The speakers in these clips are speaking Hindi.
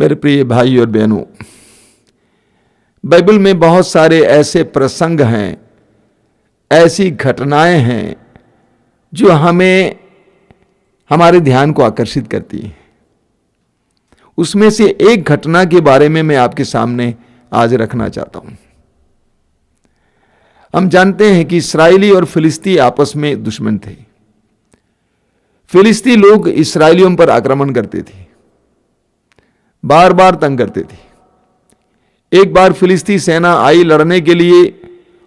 मेरे प्रिय भाई और बहनों, बाइबल में बहुत सारे ऐसे प्रसंग हैं, ऐसी घटनाएं हैं जो हमें हमारे ध्यान को आकर्षित करती हैं। उसमें से एक घटना के बारे में मैं आपके सामने आज रखना चाहता हूं। हम जानते हैं कि इस्राएली और फिलिस्ती आपस में दुश्मन थे। फिलिस्ती लोग इस्राएलियों पर आक्रमण करते थे, बार बार तंग करते थे। एक बार फिलिस्ती सेना आई लड़ने के लिए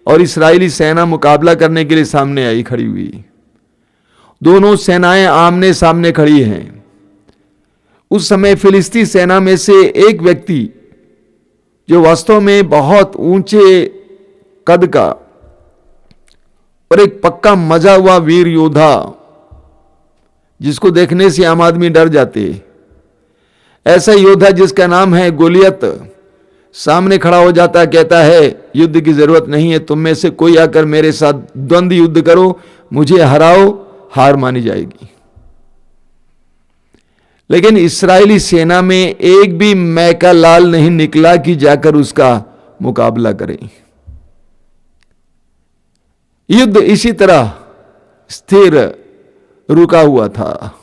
और इस्राएली सेना मुकाबला करने के लिए सामने आई, खड़ी हुई। दोनों सेनाएं आमने सामने खड़ी हैं। उस समय फिलिस्ती सेना में से एक व्यक्ति, जो वास्तव में बहुत ऊंचे कद का और एक पक्का मजा हुआ वीर योद्धा, जिसको देखने से आम आदमी डर जाते, ऐसा योद्धा जिसका नाम है गोलियत, सामने खड़ा हो जाता, कहता है युद्ध की जरूरत नहीं है, तुम में से कोई आकर मेरे साथ द्वंद्व युद्ध करो, मुझे हराओ, हार मानी जाएगी। लेकिन इस्राएली सेना में एक भी मैका लाल नहीं निकला कि जाकर उसका मुकाबला करें। युद्ध इसी तरह स्थिर रुका हुआ था,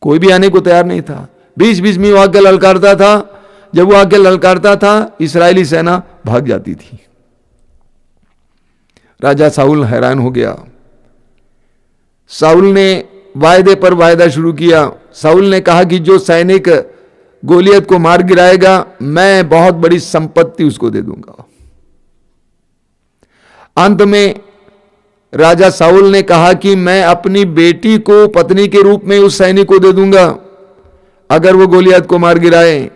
कोई भी आने को तैयार नहीं था। बीच बीच में वो आके ललकारता था, जब वो आके ललकारता था इस्राएली सेना भाग जाती थी। राजा साउल हैरान हो गया। साउल ने वायदे पर वायदा शुरू किया। साउल ने कहा कि जो सैनिक गोलियत को मार गिराएगा, मैं बहुत बड़ी संपत्ति उसको दे दूंगा। अंत में राजा साउल ने कहा कि मैं अपनी बेटी को पत्नी के रूप में उस सैनिक को दे दूंगा अगर वो गोलियत को मार गिराए।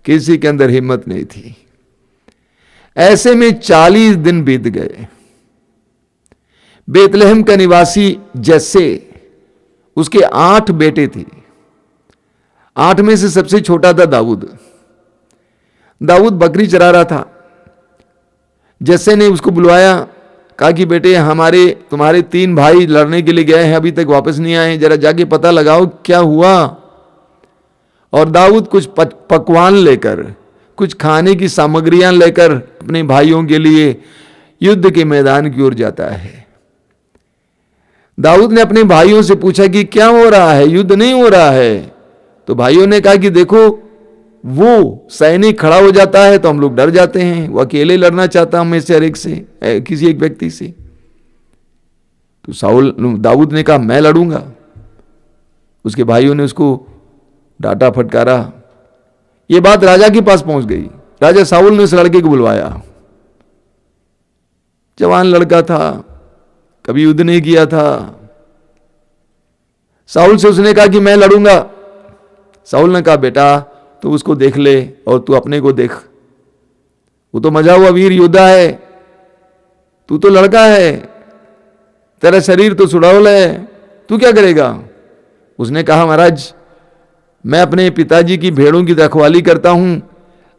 किसी के अंदर हिम्मत नहीं थी। ऐसे में 40 दिन बीत गए। बेतलहम का निवासी जस्से, उसके 8 बेटे थे। 8 में से सबसे छोटा था दाऊद। दाऊद बकरी चरा रहा था। जस्से ने उसको बुलवाया, कहा कि बेटे तुम्हारे 3 भाई लड़ने के लिए गए हैं, अभी तक वापस नहीं आए, जरा जाके पता लगाओ क्या हुआ। और दाऊद कुछ पकवान लेकर, कुछ खाने की सामग्रियां लेकर अपने भाइयों के लिए युद्ध के मैदान की ओर जाता है। दाऊद ने अपने भाइयों से पूछा कि क्या हो रहा है, युद्ध नहीं हो रहा है। तो भाइयों ने कहा कि देखो, वो सैनिक खड़ा हो जाता है तो हम लोग डर जाते हैं, वो अकेले लड़ना चाहता हमें से हर एक से, किसी एक व्यक्ति से। तो दाऊद ने कहा मैं लड़ूंगा। उसके भाइयों ने उसको डांटा फटकारा। ये बात राजा के पास पहुंच गई। राजा साउल ने उस लड़के को बुलवाया। जवान लड़का था, कभी युद्ध नहीं किया था। साउल से उसने कहा कि मैं लड़ूंगा। साउल ने कहा बेटा तू उसको देख ले और तू अपने को देख, वो तो मजा हुआ वीर योद्धा है, तू तो लड़का है, तेरा शरीर तो सुडौल है, तू क्या करेगा। उसने कहा महाराज मैं अपने पिताजी की भेड़ों की रखवाली करता हूं,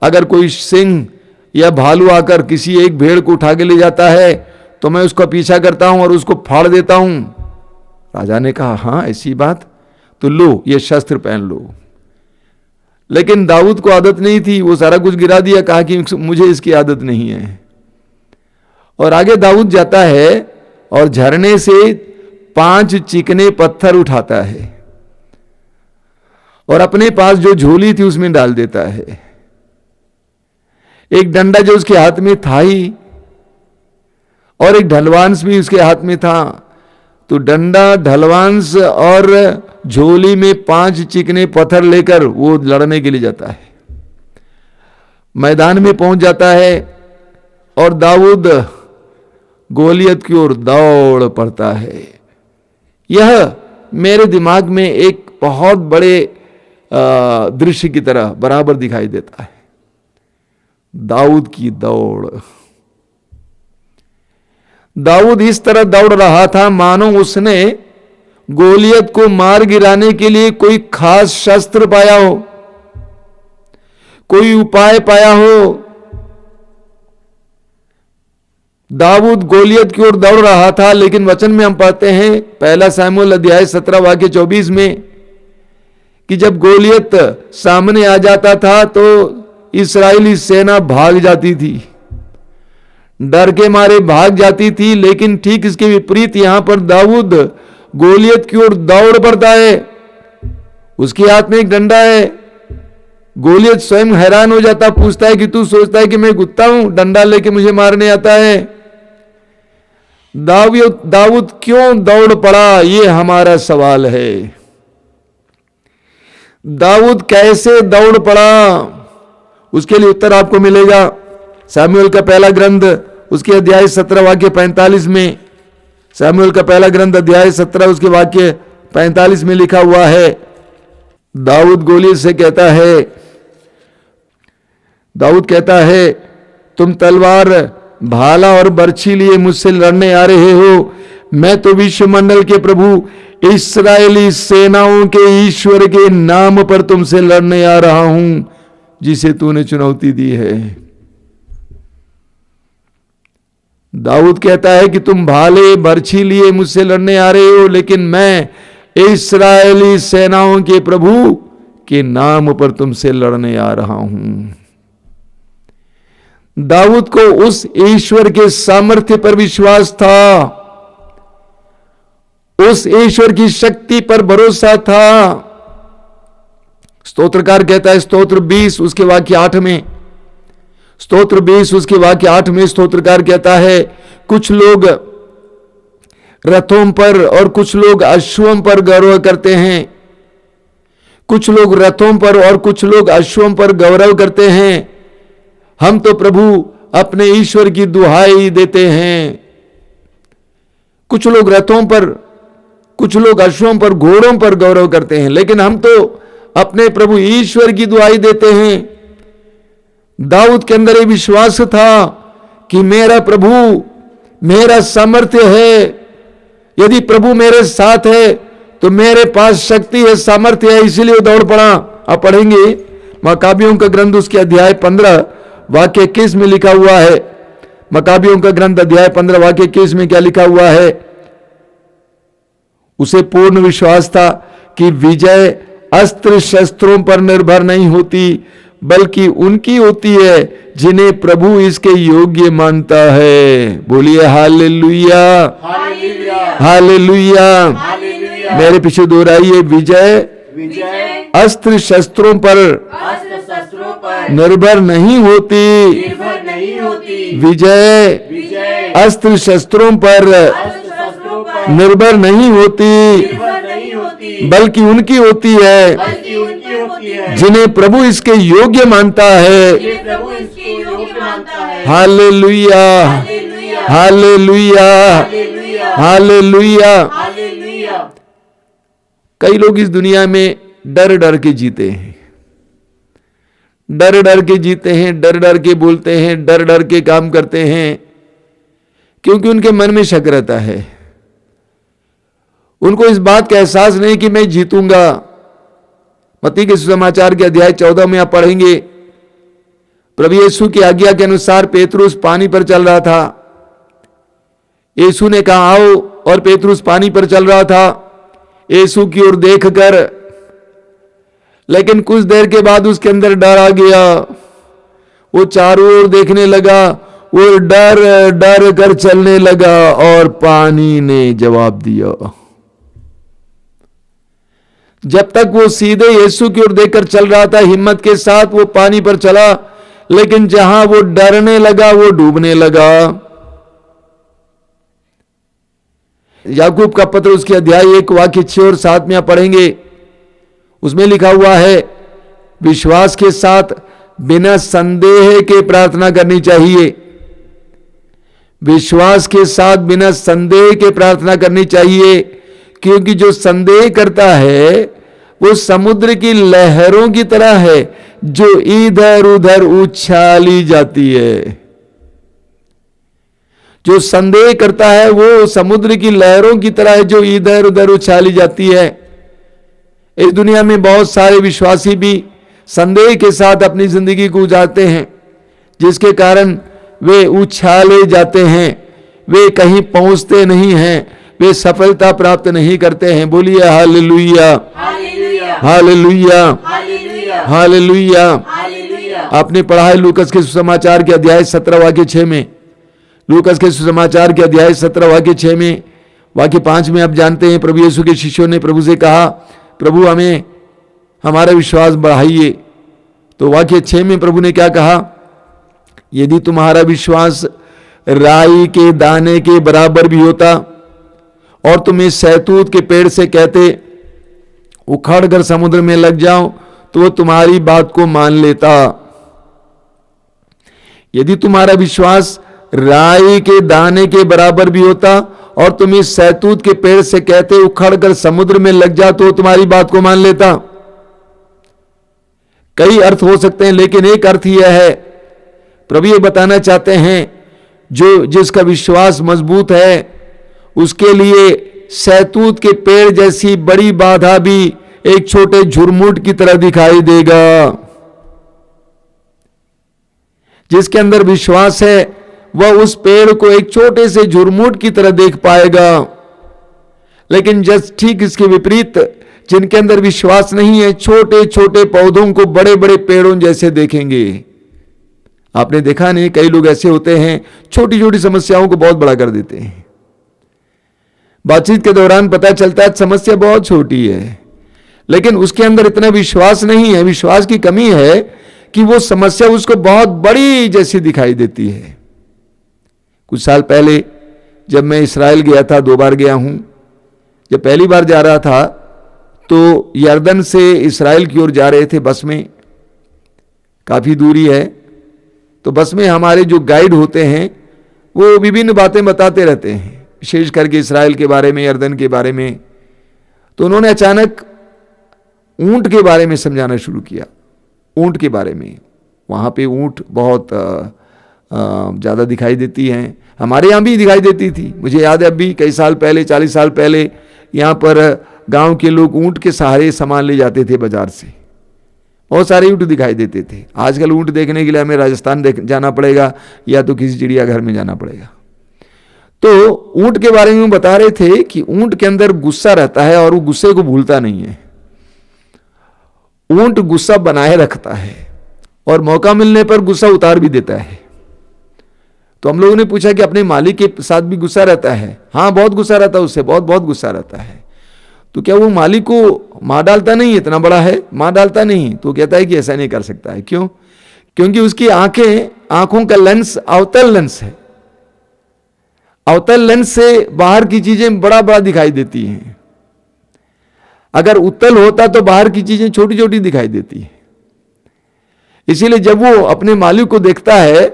अगर कोई सिंह या भालू आकर किसी एक भेड़ को उठा के ले जाता है तो मैं उसका पीछा करता हूं और उसको फाड़ देता हूं। राजा ने कहा हां ऐसी बात, तो लो ये शस्त्र पहन लो। लेकिन दाऊद को आदत नहीं थी, वो सारा कुछ गिरा दिया, कहा कि मुझे इसकी आदत नहीं है। और आगे दाऊद जाता है और झरने से 5 चिकने पत्थर उठाता है और अपने पास जो झोली थी उसमें डाल देता है। एक डंडा जो उसके हाथ में था ही, और एक ढलवांस भी उसके हाथ में था। तो डंडा, ढलवांस और झोली में 5 चिकने पत्थर लेकर वो लड़ने के लिए जाता है। मैदान में पहुंच जाता है और दाऊद गोलियत की ओर दौड़ पड़ता है। यह मेरे दिमाग में एक बहुत बड़े दृश्य की तरह बराबर दिखाई देता है। दाऊद की दौड़। दाऊद इस तरह दौड़ रहा था मानो उसने गोलियत को मार गिराने के लिए कोई खास शस्त्र पाया हो, कोई उपाय पाया हो। दाऊद गोलियत की ओर दौड़ रहा था, लेकिन वचन में हम पढ़ते हैं 1 शमूएल अध्याय 17 वाक्य 24 में कि जब गोलियत सामने आ जाता था तो इस्राएली सेना भाग जाती थी, डर के मारे भाग जाती थी। लेकिन ठीक इसके विपरीत यहां पर दाऊद गोलियत की ओर दौड़ पड़ता है, उसके हाथ में एक डंडा है। गोलियत स्वयं हैरान हो जाता, पूछता है कि तू सोचता है कि मैं कुत्ता हूं, डंडा लेके मुझे मारने आता है। दाऊद क्यों दौड़ पड़ा, ये हमारा सवाल है। दाऊद कैसे दौड़ पड़ा, उसके लिए उत्तर आपको मिलेगा सामुएल का पहला ग्रंथ उसके अध्याय 17 वाक्य 45 में। सामुएल का पहला ग्रंथ अध्याय 17 उसके वाक्य 45 में लिखा हुआ है। दाऊद गोलियत से कहता है, दाऊद कहता है, तुम तलवार भाला और बर्छी लिए मुझसे लड़ने आ रहे हो, मैं तो विश्वमंडल के प्रभु इस्राएली सेनाओं के ईश्वर के नाम पर तुमसे लड़ने आ रहा हूं, जिसे तूने चुनौती दी है। दाऊद कहता है कि तुम भाले बर्छी लिए मुझसे लड़ने आ रहे हो, लेकिन मैं इस्राएली सेनाओं के प्रभु के नाम पर तुमसे लड़ने आ रहा हूं। दाऊद को उस ईश्वर के सामर्थ्य पर विश्वास था, उस ईश्वर की शक्ति पर भरोसा था। स्तोत्रकार कहता है स्तोत्र 20 उसके वाक्य 8 में, स्तोत्र 20 उसके वाक्य 8 में स्तोत्रकार कहता है, कुछ लोग रथों पर और कुछ लोग अश्वों पर गौरव करते हैं, कुछ लोग रथों पर और कुछ लोग अश्वों पर गौरव करते हैं, हम तो प्रभु अपने ईश्वर की दुहाई देते हैं। कुछ लोग रथों पर, कुछ लोग अश्वों पर, घोड़ों पर गौरव करते हैं, लेकिन हम तो अपने प्रभु ईश्वर की दुहाई देते हैं। दाऊद के अंदर ये विश्वास था कि मेरा प्रभु मेरा सामर्थ्य है, यदि प्रभु मेरे साथ है तो मेरे पास शक्ति है, सामर्थ्य है, इसीलिए दौड़ पड़ा। आप पढ़ेंगे मकाबियों का ग्रंथ उसके अध्याय 15 वाक्य 21 में लिखा हुआ है। मकाबियों का ग्रंथ अध्याय 15 वाक्य 21 में क्या लिखा हुआ है? उसे पूर्ण विश्वास था कि विजय अस्त्र शस्त्रों पर निर्भर नहीं होती, बल्कि उनकी होती है जिन्हें प्रभु इसके योग्य मानता है। बोलिए हालेलुया, हालेलुया। मेरे पीछे दोहराइए, विजय अस्त्र शस्त्रों पर निर्भर नहीं होती, विजय अस्त्र शस्त्रों पर निर्भर नहीं होती, बल्कि उनकी होती है जिन्हें प्रभु इसके योग्य मानता है। Hallelujah, hallelujah, hallelujah. कई लोग इस दुनिया में डर डर के जीते हैं, डर डर के जीते हैं, डर डर के बोलते हैं, डर डर के काम करते हैं, क्योंकि उनके मन में शक रहता है। उनको इस बात का एहसास नहीं कि मैं जीतूंगा। मत्ती के सुसमाचार के अध्याय 14 में आप पढ़ेंगे, प्रभु यीशु की आज्ञा के अनुसार पेतरुस पानी पर चल रहा था। यीशु ने कहा आओ, और पेतरुस पानी पर चल रहा था यीशु की ओर देखकर, लेकिन कुछ देर के बाद उसके अंदर डर आ गया। वो चारों ओर देखने लगा, वो डर डर कर चलने लगा, और पानी ने जवाब दिया। जब तक वो सीधे यीशु की ओर देखकर चल रहा था, हिम्मत के साथ वो पानी पर चला, लेकिन जहां वो डरने लगा वो डूबने लगा। याकूब का पत्र उसके अध्याय 1 वाक्य 6 और 7 में आप पढ़ेंगे, उसमें लिखा हुआ है, विश्वास के साथ बिना संदेह के प्रार्थना करनी चाहिए। विश्वास के साथ बिना संदेह के प्रार्थना करनी चाहिए, क्योंकि जो संदेह करता है वो समुद्र की लहरों की तरह है जो इधर उधर उछाली जाती है। जो संदेह करता है वो समुद्र की लहरों की तरह है जो इधर उधर उछाली जाती है। इस दुनिया में बहुत सारे विश्वासी भी संदेह के साथ अपनी जिंदगी को गुजारते हैं, जिसके कारण वे उछाले जाते हैं, वे कहीं पहुंचते नहीं हैं, वे सफलता प्राप्त नहीं करते हैं। बोलिए हालेलुया, हालेलुया। Hallelujah, hallelujah. आपने पढ़ा है लूकस के सुसमाचार के अध्याय 17 वाक्य 6 में, लूकस के सुसमाचार के अध्याय 17 वाक्य 6 में, वाक्य 5 में आप जानते हैं प्रभु यीशु के शिष्यों ने प्रभु से कहा, प्रभु हमें हमारा विश्वास बढ़ाइए। तो वाक्य 6 में प्रभु ने क्या कहा, यदि तुम्हारा विश्वास राई के दाने के बराबर भी होता और तुम इस सहतूत के पेड़ से कहते उखड़ कर समुद्र में लग जाओ तो वो तुम्हारी बात को मान लेता। यदि तुम्हारा विश्वास राई के दाने के बराबर भी होता और तुम इस सहतूत के पेड़ से कहते उखड़ कर समुद्र में लग जा तो तुम्हारी बात को मान लेता। कई अर्थ हो सकते हैं, लेकिन एक अर्थ यह है, प्रभु ये बताना चाहते हैं जो जिसका विश्वास मजबूत है उसके लिए सहतूत के पेड़ जैसी बड़ी बाधा भी एक छोटे झुरमुट की तरह दिखाई देगा। जिसके अंदर विश्वास है वह उस पेड़ को एक छोटे से झुरमुट की तरह देख पाएगा। लेकिन जस्ट ठीक इसके विपरीत जिनके अंदर विश्वास नहीं है, छोटे छोटे पौधों को बड़े बड़े पेड़ों जैसे देखेंगे। आपने देखा नहीं, कई लोग ऐसे होते हैं छोटी छोटी समस्याओं को बहुत बड़ा कर देते हैं। बातचीत के दौरान पता चलता है समस्या बहुत छोटी है, लेकिन उसके अंदर इतना विश्वास नहीं है, विश्वास की कमी है कि वो समस्या उसको बहुत बड़ी जैसी दिखाई देती है। कुछ साल पहले जब मैं इस्राएल गया था, 2 बार गया हूं, जब पहली बार जा रहा था तो यर्दन से इस्राएल की ओर जा रहे थे बस में, काफी दूरी है। तो बस में हमारे जो गाइड होते हैं वो विभिन्न बातें बताते रहते हैं, विशेष करके इस्राएल के बारे में, यर्दन के बारे में। तो उन्होंने अचानक ऊंट के बारे में समझाना शुरू किया, ऊंट के बारे में। वहाँ पे ऊंट बहुत ज़्यादा दिखाई देती हैं, हमारे यहाँ भी दिखाई देती थी। मुझे याद है अभी कई साल पहले, 40 साल पहले यहाँ पर गांव के लोग ऊंट के सहारे सामान ले जाते थे बाजार से, बहुत सारे ऊंट दिखाई देते थे। आजकल ऊंट देखने के लिए हमें राजस्थान जाना पड़ेगा या तो किसी चिड़ियाघर में जाना पड़ेगा। तो ऊंट के बारे में बता रहे थे कि ऊंट के अंदर गुस्सा रहता है और वो गुस्से को भूलता नहीं है। ऊंट गुस्सा बनाए रखता है और मौका मिलने पर गुस्सा उतार भी देता है। तो हम लोगों ने पूछा कि अपने मालिक के साथ भी गुस्सा रहता है? हाँ, बहुत गुस्सा रहता है उससे, बहुत बहुत गुस्सा रहता है। तो क्या वो मालिक को मार डालता नहीं? इतना बड़ा है, मार डालता नहीं? तो कहता है कि ऐसा नहीं कर सकता है। क्यों? क्योंकि उसकी आंखों का लेंस अवतल लेंस है। अवतल लेंस से बाहर की चीजें बड़ा बड़ा दिखाई देती हैं। अगर उत्तल होता तो बाहर की चीजें छोटी छोटी दिखाई देती है। इसीलिए जब वो अपने मालिक को देखता है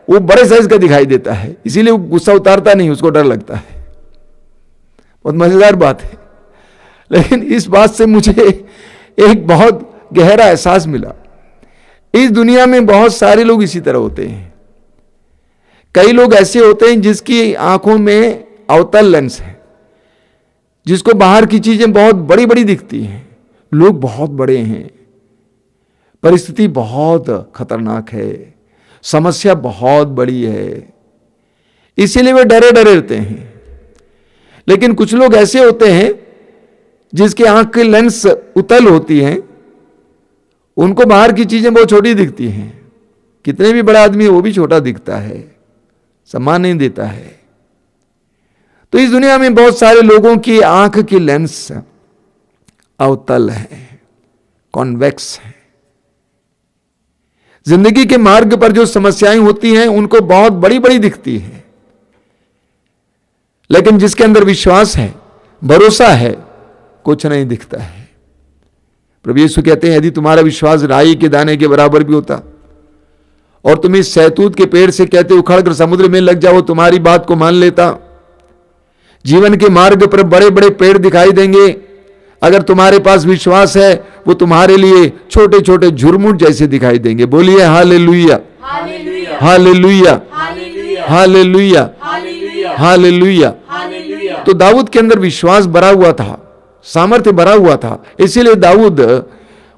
वो बड़े साइज का दिखाई देता है, इसीलिए वो गुस्सा उतारता नहीं, उसको डर लगता है। बहुत मजेदार बात है। लेकिन इस बात से मुझे एक बहुत गहरा एहसास मिला, इस दुनिया में बहुत सारे लोग इसी तरह होते हैं। कई लोग ऐसे होते हैं जिसकी आंखों में अवतल लेंस है, जिसको बाहर की चीजें बहुत बड़ी बड़ी दिखती हैं। लोग बहुत बड़े हैं, परिस्थिति बहुत खतरनाक है, समस्या बहुत बड़ी है, इसीलिए वे डरे डरे रहते हैं। लेकिन कुछ लोग ऐसे होते हैं जिसकी आंख की लेंस उतल होती है, उनको बाहर की चीजें बहुत छोटी दिखती हैं। कितने भी बड़ा आदमी वो भी छोटा दिखता है, सम्मान नहीं देता है। तो इस दुनिया में बहुत सारे लोगों की आंख की लेंस अवतल है, कॉन्वेक्स है। जिंदगी के मार्ग पर जो समस्याएं होती हैं उनको बहुत बड़ी बड़ी दिखती हैं, लेकिन जिसके अंदर विश्वास है, भरोसा है, कुछ नहीं दिखता है। प्रभु यीशु कहते हैं यदि तुम्हारा विश्वास राई के दाने के बराबर भी होता और तुम इस सहतूत के पेड़ से कहते उखड़ कर समुद्र में लग जाओ, तुम्हारी बात को मान लेता। जीवन के मार्ग पर बड़े बड़े पेड़ दिखाई देंगे, अगर तुम्हारे पास विश्वास है वो तुम्हारे लिए छोटे छोटे झुरमुट जैसे दिखाई देंगे। बोलिए हालेलुया, हालेलुया, हालेलुया, हालेलुया। तो दाऊद के अंदर विश्वास भरा हुआ था, सामर्थ्य भरा हुआ था, इसीलिए दाऊद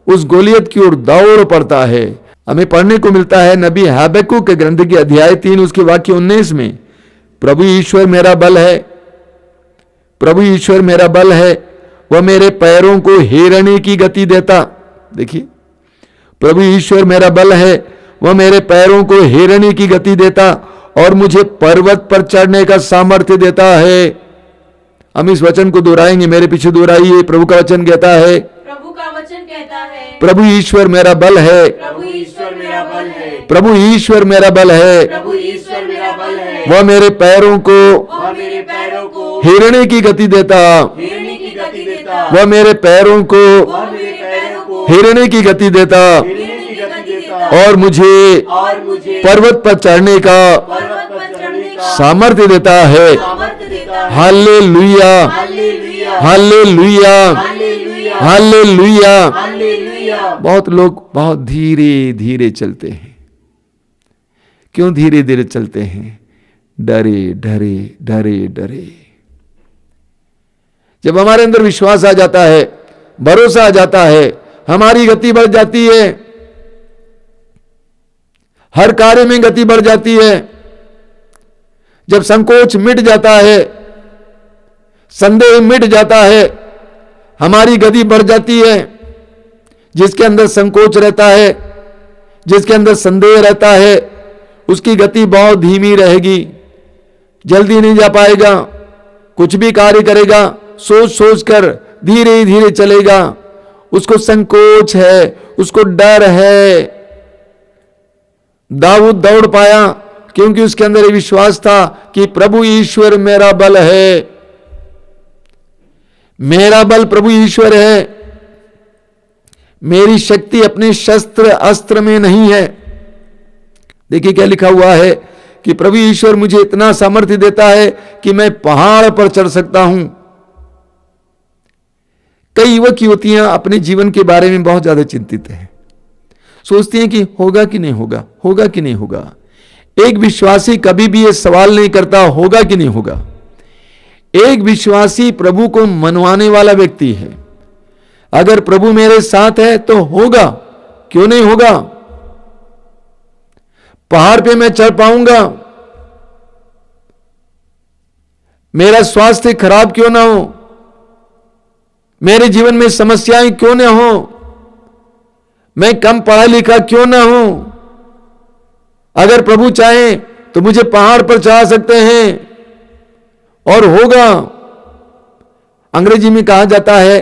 उस गोलियत की ओर दौड़ पड़ता है। हमें पढ़ने को मिलता है नबी हबक्कुक के ग्रंथ के अध्याय 3 उसके वाक्य 19 में, प्रभु ईश्वर मेरा बल है, प्रभु ईश्वर मेरा बल है वह मेरे पैरों को हिरणी की गति देता। देखिए, प्रभु ईश्वर मेरा बल है, वह मेरे पैरों को हिरणी की गति देता और मुझे पर्वत पर चढ़ने का सामर्थ्य देता है। हम इस वचन को दोहराएंगे, मेरे पीछे दोहराइए। प्रभु का वचन कहता है, प्रभु का वचन कहता है, प्रभु ईश्वर मेरा बल है, प्रभु ईश्वर मेरा बल है, प्रभु ईश्वर मेरा बल है, प्रभु ईश्वर मेरा बल है। वह मेरे पैरों को वह मेरे पैरों को हिरणी की गति देता, हिरणी की गति देता, वह मेरे पैरों को वह मेरे पैरों को हिरणी की गति देता हिरणी की गति देता और मुझे पर्वत पर चढ़ने का पर्वत पर चढ़ने का सामर्थ्य देता है। सामर्थ्य देता है। Hallelujah, hallelujah, hallelujah, hallelujah, hallelujah. Hallelujah. बहुत लोग बहुत धीरे धीरे चलते हैं। क्यों धीरे धीरे चलते हैं? डरे डरे डरे डरे। जब हमारे अंदर विश्वास आ जाता है, भरोसा आ जाता है, हमारी गति बढ़ जाती है, हर कार्य में गति बढ़ जाती है। जब संकोच मिट जाता है, संदेह मिट जाता है, हमारी गति बढ़ जाती है। जिसके अंदर संकोच रहता है, जिसके अंदर संदेह रहता है, उसकी गति बहुत धीमी रहेगी, जल्दी नहीं जा पाएगा। कुछ भी कार्य करेगा सोच सोच कर धीरे धीरे चलेगा। उसको संकोच है, उसको डर है। दाऊद दौड़ पाया क्योंकि उसके अंदर ये विश्वास था कि प्रभु ईश्वर मेरा बल है। मेरा बल प्रभु ईश्वर है, मेरी शक्ति अपने शस्त्र अस्त्र में नहीं है। देखिए क्या लिखा हुआ है कि प्रभु ईश्वर मुझे इतना सामर्थ्य देता है कि मैं पहाड़ पर चढ़ सकता हूं। कई युवक युवतियां अपने जीवन के बारे में बहुत ज्यादा चिंतित हैं, सोचती हैं कि होगा कि नहीं होगा, होगा कि नहीं होगा। एक विश्वासी कभी भी ये सवाल नहीं करता होगा कि नहीं होगा। एक विश्वासी प्रभु को मनवाने वाला व्यक्ति है। अगर प्रभु मेरे साथ है तो होगा, क्यों नहीं होगा। पहाड़ पे मैं चढ़ पाऊंगा, मेरा स्वास्थ्य खराब क्यों ना हो, मेरे जीवन में समस्याएं क्यों ना हो, मैं कम पढ़ा लिखा क्यों ना हूं, अगर प्रभु चाहे तो मुझे पहाड़ पर चढ़ा सकते हैं और होगा। अंग्रेजी में कहा जाता है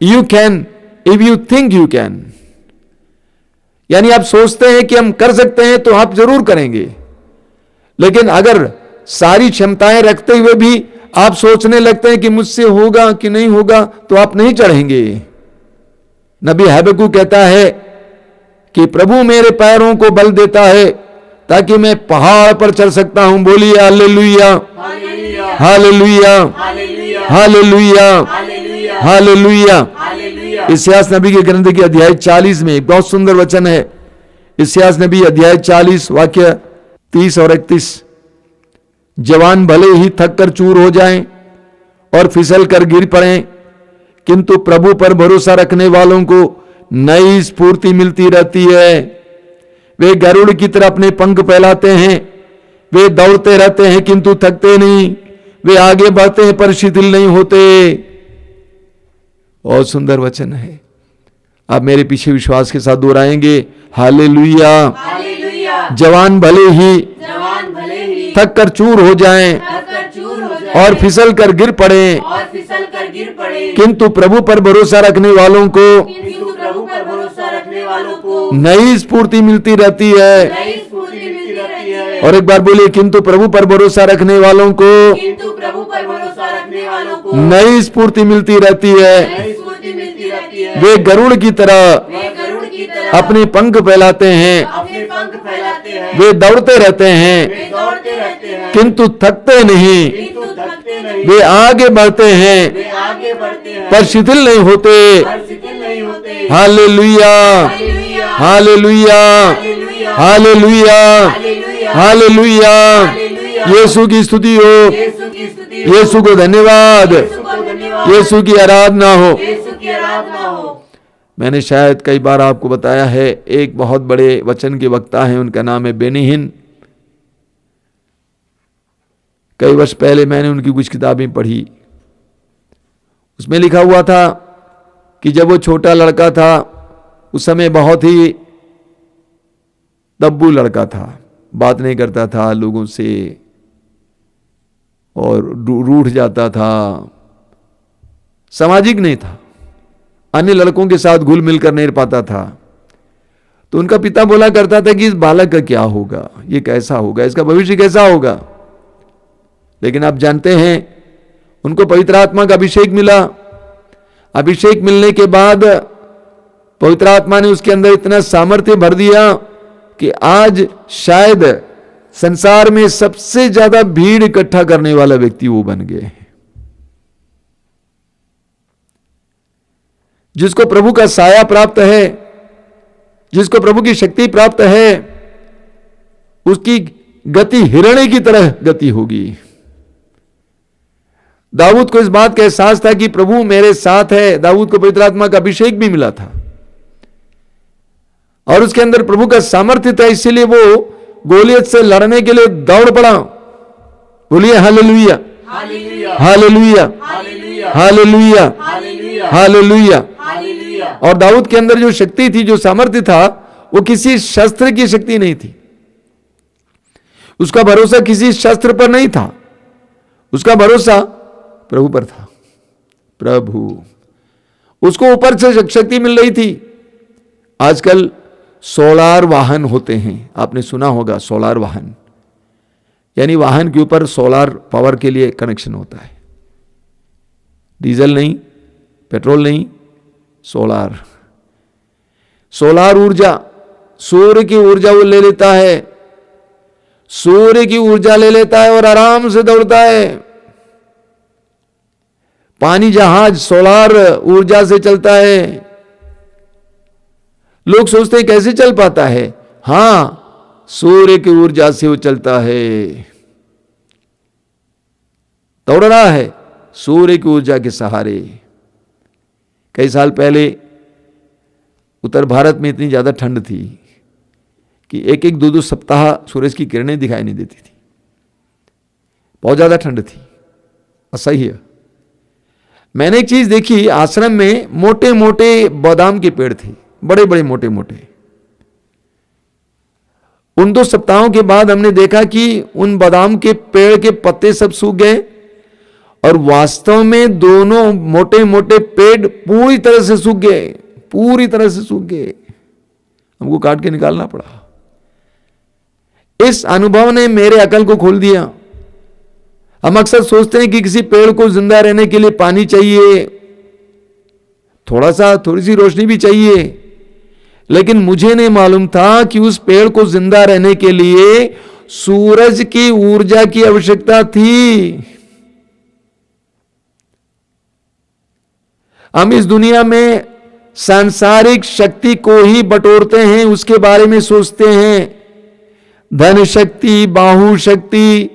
you can if you think you can, यानी आप सोचते हैं कि हम कर सकते हैं तो आप जरूर करेंगे। लेकिन अगर सारी क्षमताएं रखते हुए भी आप सोचने लगते हैं कि मुझसे होगा कि नहीं होगा, तो आप नहीं चढ़ेंगे। नबी हबक्कूक कहता है कि प्रभु मेरे पैरों को बल देता है ताकि मैं पहाड़ पर चढ़ सकता हूं। बोलिए हालेलुया, हालेलुया, हालेलुया, हालेलुया। इस्यास नबी के ग्रंथ की अध्याय 40 में एक बहुत सुंदर वचन है। इस्यास नबी अध्याय 40 वाक्य 30 और 31। जवान भले ही थक कर चूर हो जाएं और फिसल कर गिर पड़ें, किंतु प्रभु पर भरोसा रखने वालों को नई स्फूर्ति मिलती रहती है। वे गरुड़ की तरह अपने पंख फैलाते हैं, वे दौड़ते रहते हैं किंतु थकते नहीं, वे आगे बढ़ते हैं पर शिथिल नहीं होते। बहुत सुंदर वचन है। आप मेरे पीछे विश्वास के साथ दोहराएंगे हालेलुया। जवान भले ही थक कर चूर हो जाएं और फिसल कर गिर पड़े, किंतु प्रभु पर भरोसा रखने वालों को नई स्फूर्ति मिलती रहती है। और एक बार बोलिए, किंतु प्रभु पर भरोसा रखने वालों को नई स्फूर्ति मिलती रहती है। वे गरुड़ की तरह अपने पंख फैलाते हैं, वे दौड़ते रहते हैं किंतु थकते नहीं, वे आगे बढ़ते हैं पर शिथिल नहीं होते। Hallelujah, hallelujah, hallelujah, hallelujah. यीशु की स्तुति हो, यीशु को धन्यवाद, यीशु की आराधना हो। मैंने शायद कई बार आपको बताया है, एक बहुत बड़े वचन के वक्ता हैं, उनका नाम है बेनी हिन। कई वर्ष पहले मैंने उनकी कुछ किताबें पढ़ी। उसमें लिखा हुआ था कि जब वो छोटा लड़का था उस समय बहुत ही दब्बू लड़का था, बात नहीं करता था लोगों से और रूठ जाता था, सामाजिक नहीं था, अन्य लड़कों के साथ घुल मिल कर नहीं पाता था। तो उनका पिता बोला करता था कि इस बालक का क्या होगा, ये कैसा होगा, इसका भविष्य कैसा होगा। लेकिन आप जानते हैं उनको पवित्र आत्मा का अभिषेक मिला। अभिषेक मिलने के बाद पवित्र आत्मा ने उसके अंदर इतना सामर्थ्य भर दिया कि आज शायद संसार में सबसे ज्यादा भीड़ इकट्ठा करने वाला व्यक्ति वो बन गए हैं। जिसको प्रभु का साया प्राप्त है, जिसको प्रभु की शक्ति प्राप्त है, उसकी गति हिरणे की तरह गति होगी। दाऊद को इस बात का एहसास था कि प्रभु मेरे साथ है। दाऊद को पवित्र आत्मा का अभिषेक भी मिला था और उसके अंदर प्रभु का सामर्थ्य था, इसीलिए वो गोलियत से लड़ने के लिए दौड़ पड़ा। बोलिए hallelujah, hallelujah, hallelujah, hallelujah, hallelujah, hallelujah, hallelujah. Hallelujah. और दाऊद के अंदर जो शक्ति थी, जो सामर्थ्य था, वो किसी शस्त्र की शक्ति नहीं थी। उसका भरोसा किसी शस्त्र पर नहीं था, उसका भरोसा प्रभु पर था। प्रभु, उसको ऊपर से शक्ति मिल रही थी। आजकल सोलार वाहन होते हैं, आपने सुना होगा सोलार वाहन, यानी वाहन के ऊपर सोलार पावर के लिए कनेक्शन होता है। डीजल नहीं, पेट्रोल नहीं, सोलार। सोलार ऊर्जा, सूर्य की ऊर्जा वो ले लेता है, सूर्य की ऊर्जा ले लेता है और आराम से दौड़ता है। पानी जहाज सोलार ऊर्जा से चलता है। लोग सोचते हैं कैसे चल पाता है? हां, सूर्य की ऊर्जा से वो चलता है, दौड़ रहा है सूर्य की ऊर्जा के सहारे। कई साल पहले उत्तर भारत में इतनी ज्यादा ठंड थी कि एक एक दो सप्ताह सूरज की किरणें दिखाई नहीं देती थी। बहुत ज्यादा ठंड थी, असह्य। मैंने एक चीज देखी, आश्रम में मोटे मोटे बादाम के पेड़ थे, बड़े बड़े मोटे मोटे। उन 2 सप्ताहों के बाद हमने देखा कि उन बादाम के पेड़ के पत्ते सब सूख गए और वास्तव में दोनों मोटे मोटे पेड़ पूरी तरह से सूख गए, पूरी तरह से सूख गए। हमको काट के निकालना पड़ा। इस अनुभव ने मेरे अकल को खोल दिया। हम अक्सर सोचते हैं कि किसी पेड़ को जिंदा रहने के लिए पानी चाहिए, थोड़ी सी रोशनी भी चाहिए, लेकिन मुझे नहीं मालूम था कि उस पेड़ को जिंदा रहने के लिए सूरज की ऊर्जा की आवश्यकता थी। हम इस दुनिया में सांसारिक शक्ति को ही बटोरते हैं, उसके बारे में सोचते हैं, धन शक्ति, बाहु शक्ति,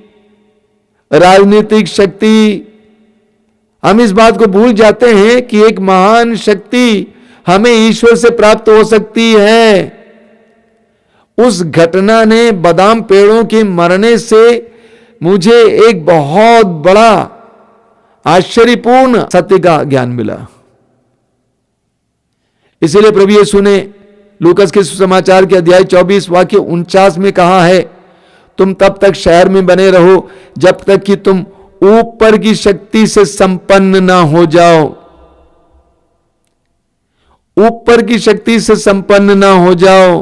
राजनीतिक शक्ति। हम इस बात को भूल जाते हैं कि एक महान शक्ति हमें ईश्वर से प्राप्त हो सकती है। उस घटना ने, बादाम पेड़ों के मरने से मुझे एक बहुत बड़ा आश्चर्यपूर्ण सत्य का ज्ञान मिला। इसीलिए प्रभु यीशु ने लूकस के सुसमाचार के अध्याय 24 वाक्य 49 में कहा है, तुम तब तक शहर में बने रहो जब तक कि तुम ऊपर की शक्ति से संपन्न ना हो जाओ। ऊपर की शक्ति से संपन्न ना हो जाओ।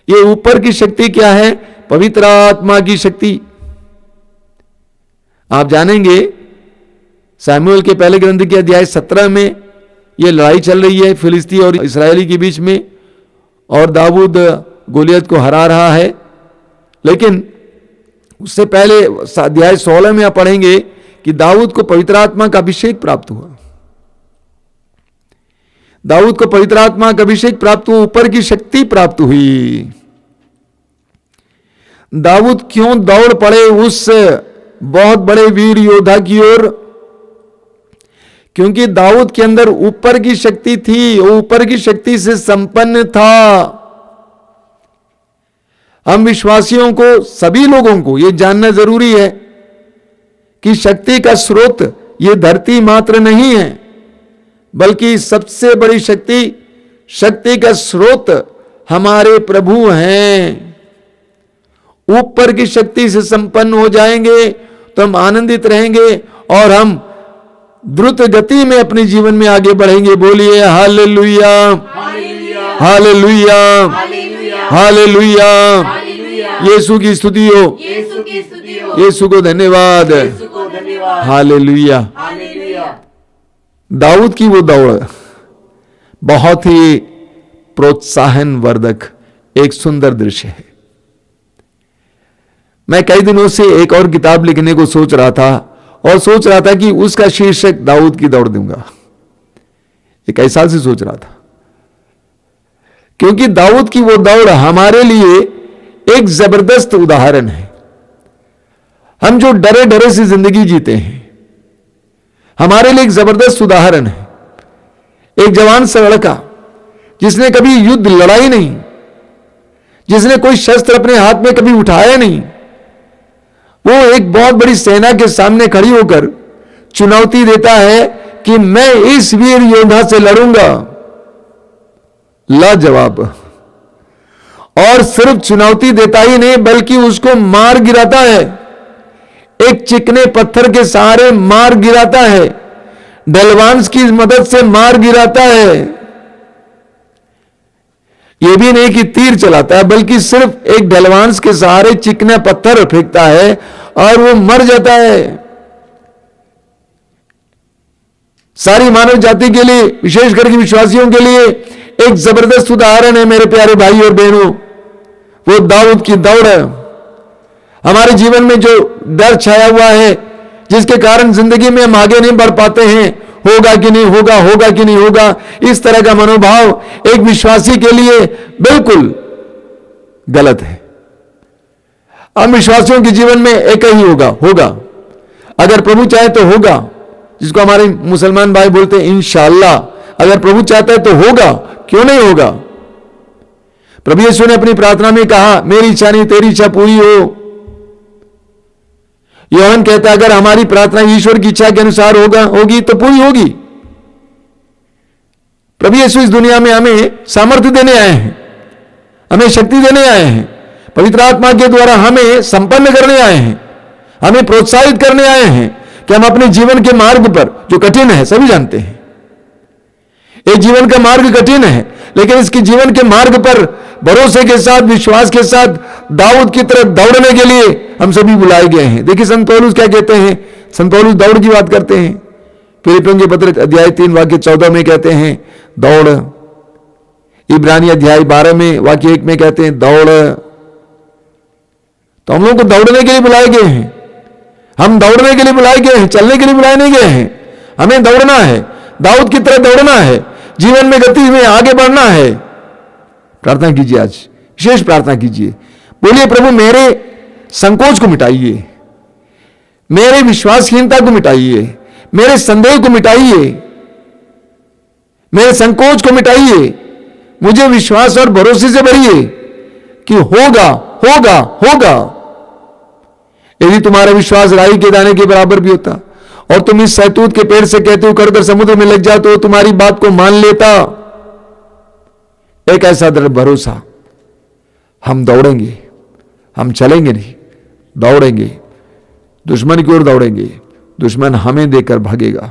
ये ऊपर की शक्ति क्या है? पवित्र आत्मा की शक्ति। आप जानेंगे सामुएल के पहले ग्रंथ के अध्याय 17 में यह लड़ाई चल रही है फिलिस्ती और इस्राएली के बीच में, और दाऊद गोलियत को हरा रहा है। लेकिन उससे पहले अध्याय 16 में आप पढ़ेंगे कि दाऊद को पवित्र आत्मा का अभिषेक प्राप्त हुआ। दाऊद को पवित्र आत्मा का अभिषेक प्राप्त हुआ, ऊपर की शक्ति प्राप्त हुई। दाऊद क्यों दौड़ पड़े उस बहुत बड़े वीर योद्धा की ओर? क्योंकि दाऊद के अंदर ऊपर की शक्ति थी, वो ऊपर की शक्ति से संपन्न था। हम विश्वासियों को, सभी लोगों को यह जानना जरूरी है कि शक्ति का स्रोत ये धरती मात्र नहीं है, बल्कि सबसे बड़ी शक्ति का स्रोत हमारे प्रभु हैं। ऊपर की शक्ति से संपन्न हो जाएंगे तो हम आनंदित रहेंगे और हम द्रुत गति में अपने जीवन में आगे बढ़ेंगे। बोलिए हालेलुया, हालेलुया, हालेलुया। यीशु की स्तुति हो, यीशु को धन्यवाद, हालेलुया। दाऊद की वो दौड़ बहुत ही प्रोत्साहन वर्धक एक सुंदर दृश्य है। मैं कई दिनों से एक और किताब लिखने को सोच रहा था और सोच रहा था कि उसका शीर्षक दाऊद की दौड़ दूंगा। एक कई साल से सोच रहा था, क्योंकि दाऊद की वो दौड़ हमारे लिए एक जबरदस्त उदाहरण है। हम जो डरे डरे से जिंदगी जीते हैं, हमारे लिए एक जबरदस्त उदाहरण है। एक जवान सा लड़का जिसने कभी युद्ध लड़ाई नहीं, जिसने कोई शस्त्र अपने हाथ में कभी उठाया नहीं, वो एक बहुत बड़ी सेना के सामने खड़ी होकर चुनौती देता है कि मैं इस वीर योद्धा से लड़ूंगा। लाजवाब। और सिर्फ चुनौती देता ही नहीं, बल्कि उसको मार गिराता है। एक चिकने पत्थर के सहारे मार गिराता है, ढलवांस की मदद से मार गिराता है। यह भी नहीं कि तीर चलाता है, बल्कि सिर्फ एक ढलवांस के सहारे चिकना पत्थर फेंकता है और वो मर जाता है। सारी मानव जाति के लिए, विशेष करके विश्वासियों के लिए एक जबरदस्त उदाहरण है मेरे प्यारे भाई और बहनों, वो दाऊद की दौड़ है। हमारे जीवन में जो डर छाया हुआ है, जिसके कारण जिंदगी में हम आगे नहीं बढ़ पाते हैं, होगा कि नहीं होगा, होगा कि नहीं होगा, इस तरह का मनोभाव एक विश्वासी के लिए बिल्कुल गलत है। हम विश्वासियों के जीवन में एक ही होगा, अगर प्रभु चाहे तो होगा, जिसको हमारे मुसलमान भाई बोलते हैं इंशाअल्लाह। अगर प्रभु चाहता है तो होगा, क्यों नहीं होगा। प्रभु यीशु ने अपनी प्रार्थना में कहा, मेरी इच्छा नहीं तेरी इच्छा पूरी हो। योहन कहता है, अगर हमारी प्रार्थना ईश्वर की इच्छा के अनुसार होगी तो पूरी होगी। प्रभु यीशु इस दुनिया में हमें सामर्थ्य देने आए हैं, हमें शक्ति देने आए हैं, पवित्र आत्मा के द्वारा हमें संपन्न करने आए हैं, हमें प्रोत्साहित करने आए हैं कि हम अपने जीवन के मार्ग पर, जो कठिन है सभी जानते हैं, ये जीवन का मार्ग कठिन है, लेकिन इसके जीवन के मार्ग पर भरोसे के साथ, विश्वास के साथ दाऊद की तरफ दौड़ने के लिए हम सभी बुलाए गए हैं। देखिए संत पौलुस क्या कहते हैं, संत पौलुस दौड़ की बात करते हैं। फिलिपियों के पत्र अध्याय 3 वाक्य 14 में कहते हैं दौड़। इब्रानी अध्याय 12 में वाक्य 1 में कहते हैं दौड़। तो हम लोग को दौड़ने के लिए बुलाए गए हैं, हम दौड़ने के लिए बुलाए गए हैं, चलने के लिए बुलाए नहीं गए हैं। हमें दौड़ना है, दाऊद की तरह दौड़ना है, जीवन में गति में आगे बढ़ना है। प्रार्थना कीजिए, आज विशेष प्रार्थना कीजिए, बोलिए प्रभु मेरे संकोच को मिटाइए, मेरे विश्वासहीनता को मिटाइए, मेरे संदेह को मिटाइए, मेरे संकोच को मिटाइए, मुझे विश्वास और भरोसे से भरिए कि होगा होगा होगा। यदि तुम्हारा विश्वास राई के दाने के बराबर भी होता और तुम इस सहतूत के पेड़ से कहते हो कर समुद्र में लग जा, तो तुम्हारी बात को मान लेता। एक ऐसा दृढ़ भरोसा, हम दौड़ेंगे, हम चलेंगे नहीं, दौड़ेंगे, दुश्मन की ओर दौड़ेंगे, दुश्मन हमें देकर भागेगा।